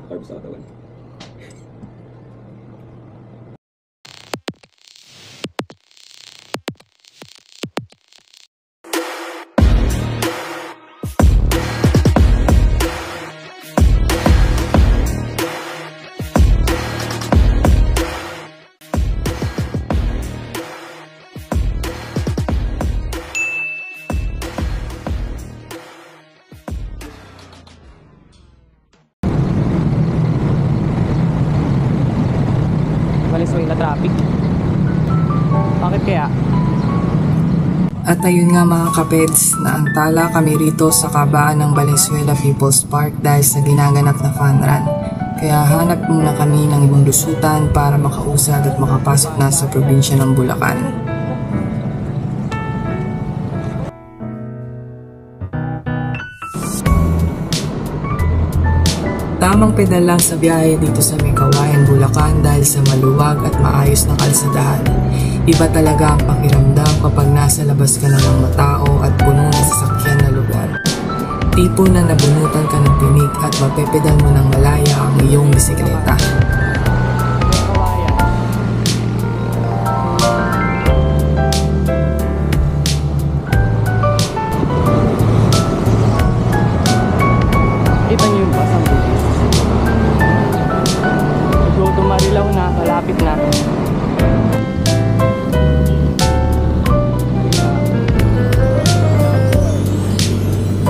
carbs sa katawan. Valenzuela traffic. Bakit kaya? At ayun nga mga kapeds, naantala kami rito sa kabaan ng Valenzuela People's Park dahil sa ginaganap na fun run. Kaya hanap muna kami ng ibang lusutan para makausad at makapasok na sa probinsya ng Bulacan. Tamang pedal lang sa biyahe dito sa may Kawayan, Bulacan dahil sa maluwag at maayos na kalsadahan. Iba talaga ang pakiramdam kapag nasa labas ka na ng matao at puno ng sasakyan na lugar. Tipo na nabunutan ka ng tinig at mapepedal mo ng malaya ang iyong bisikleta. Kita niyo yung bus ang bulis. Go to Marilao na, malapit na.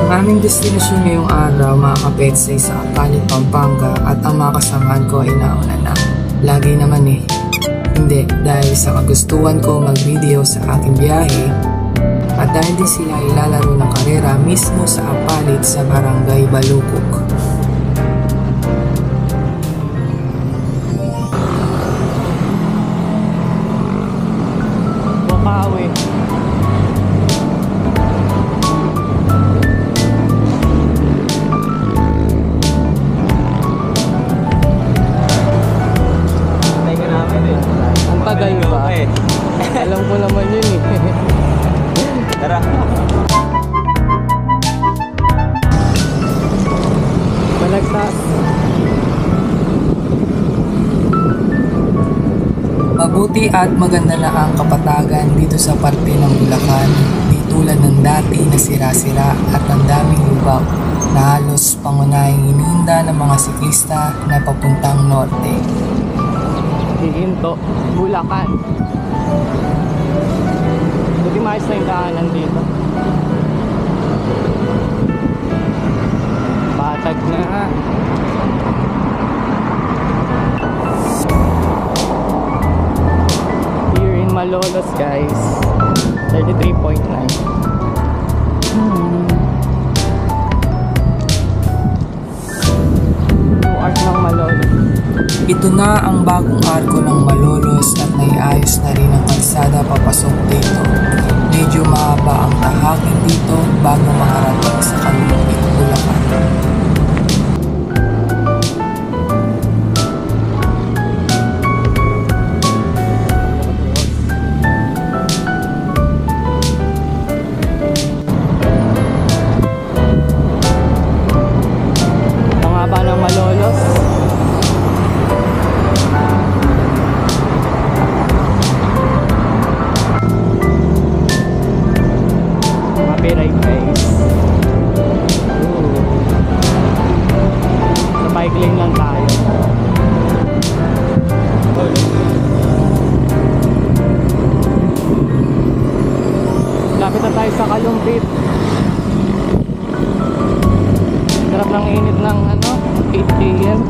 Ang aming destinasyon ngayong araw mga kapeds ay sa Apalit, Pampanga at ang mga kasamahan ko ay nauna na. Lagi naman eh. Hindi, dahil sa kagustuhan ko mag-video sa aking biyahe at dahil din sila ay lalaro ng karera mismo sa Apalit sa Barangay Balukok. Bukawi. Ang tagal ba? Alam ko naman yun eh. Tara! Balagtas. Mabuti at maganda na ang kapatagan dito sa parte ng Bulacan, di tulad ng dati na sira-sira at ang daming lubaw na halos pangunahing iniinda ng mga siklista na papuntang norte. Hihinto, Bulacan. Buti maayos na yung daanan dito. Patag na. Here in Malolos guys, 33.9. New art ng Malolos. Ito na ang bagong arko ng Malolos at naiayos na rin ang kalsada papasok dito. Medyo mahaba ang tahakin dito bago makarating sa Kalupit, Bulacan. Ang haba ng Malolos. Copyright guys. Sa bike lane lang tayo. Lapit na tayo sa Kalumpit. Sarap ng init ng 8 AM.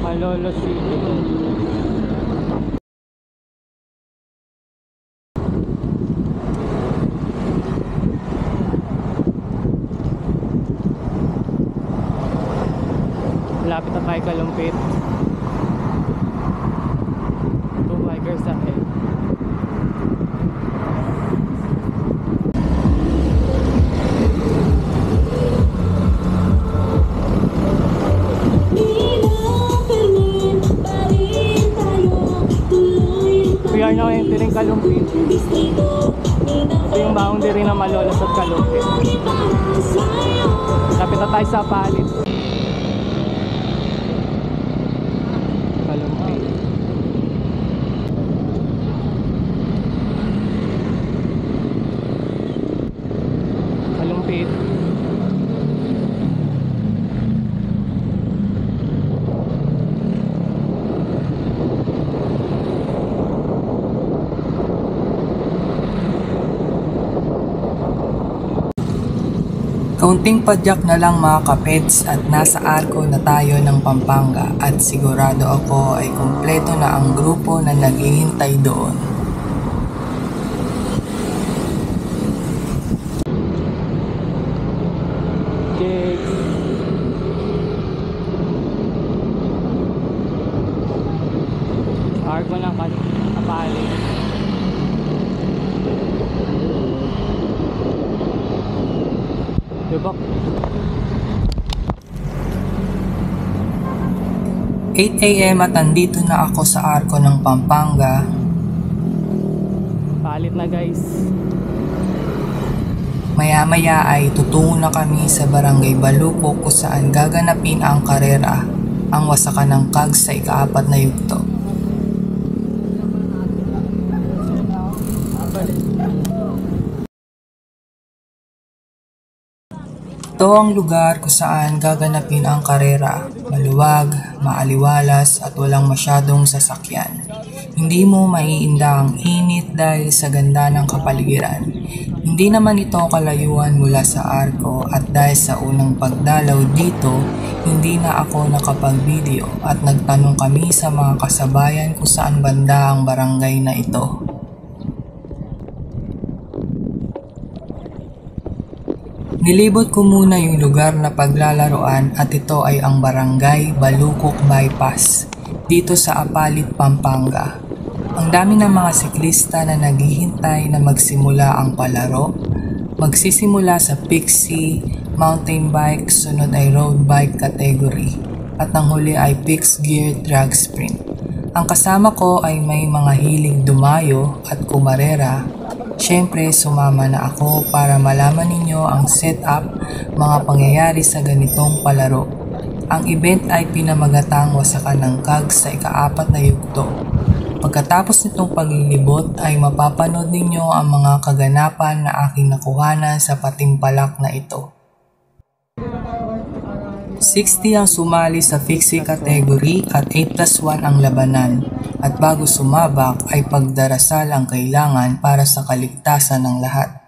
Malolos City. malapit na tayo Kalumpit. 2 bikers ahead. We are now entering Kalumpit. Ito yung boundary ng Malolos at Kalumpit. Lapit na tayo sa Apalit. Kalumpit. Kalumpit. Kaunting padyak na lang mga kapets at nasa arko na tayo ng Pampanga at sigurado ako ay kumpleto na ang grupo na naghihintay doon. Arko ng Apalit. Diba? 8 AM at andito na ako sa arko ng Pampanga. Palit na guys. Maya-maya ay tutungo na kami sa Barangay Baluco kung saan gaganapin ang karera, ang wasakan ng CAGS sa ika-4 na yugto. Ito ang lugar kung saan gaganapin ang karera, maluwag, maaliwalas at walang masyadong sasakyan. Hindi mo maiinda ang init dahil sa ganda ng kapaligiran. Hindi naman ito kalayuan mula sa arko at dahil sa unang pagdalaw dito, hindi na ako nakapag-video at nagtanong kami sa mga kasabayan kung saan banda ang barangay na ito. Nilibot ko muna yung lugar na paglalaroan at ito ay ang Barangay Baluco Bypass dito sa Apalit, Pampanga. Ang dami ng mga siklista na naghihintay na magsimula ang palaro. Magsisimula sa Pixie, mountain bike, sunod ay road bike category at ang huli ay fixed gear drag sprint. Ang kasama ko ay may mga hilig dumayo at kumarera. Siyempre, sumama na ako para malaman ninyo ang setup, mga pangyayari sa ganitong palaro. Ang event ay pinamagatang wasakan ng CAGS sa ika-4 na yugto. Pagkatapos nitong paglilibot ay mapapanood ninyo ang mga kaganapan na aking nakuhanan sa patimpalak na ito. 60 ang sumali sa fixie category at 8+1 ang labanan. At bago sumabak ay pagdarasal ang kailangan para sa kaligtasan ng lahat.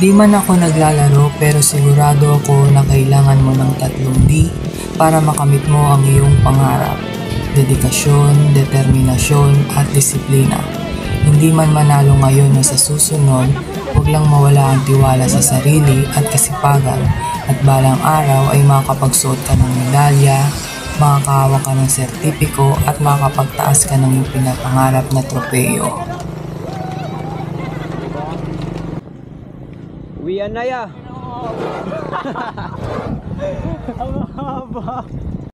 Di man ako naglalaro pero sigurado ako na kailangan mo ng 3D para makamit mo ang iyong pangarap. Dedikasyon, determinasyon at disiplina. Hindi man manalo ngayon o sa susunod, huwag lang mawala ang tiwala sa sarili at kasipagan at balang araw ay makakapagsuot ka ng medalya, makakahawak ka ng sertipiko at makakapagtaas ka ng iyong pinapangarap na tropeyo. Uwian na ya. Ang haba.